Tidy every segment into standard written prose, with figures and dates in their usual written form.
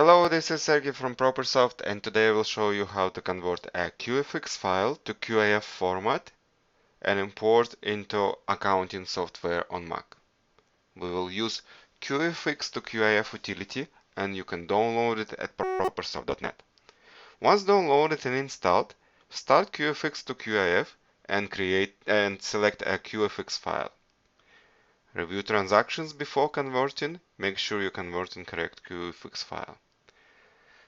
Hello, this is Sergey from ProperSoft, and today I will show you how to convert a QFX file to QIF format and import into accounting software on Mac. We will use QFX2QIF utility, and you can download it at propersoft.net. Once downloaded and installed, start QFX2QIF and select a QFX file. Review transactions before converting. Make sure you convert in correct QFX file.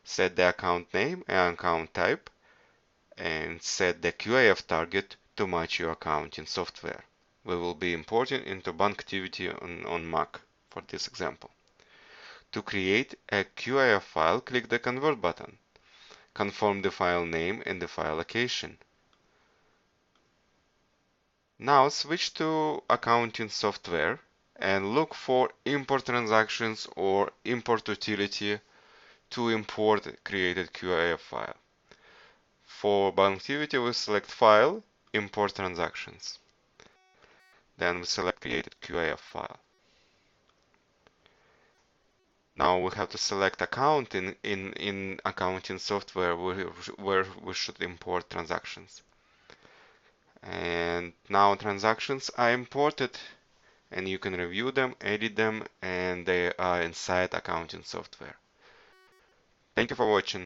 Set the account name and account type, and set the QIF target to match your accounting software. We will be importing into Banktivity on Mac for this example. To create a QIF file, click the Convert button. Confirm the file name and the file location. Now switch to accounting software and look for import transactions or import utility to import created QIF file. For Banktivity, we select File, Import Transactions. Then we select Created QIF file. Now we have to select account in accounting software where we should import transactions. And now transactions are imported, and you can review them, edit them, and they are inside accounting software. Thank you for watching.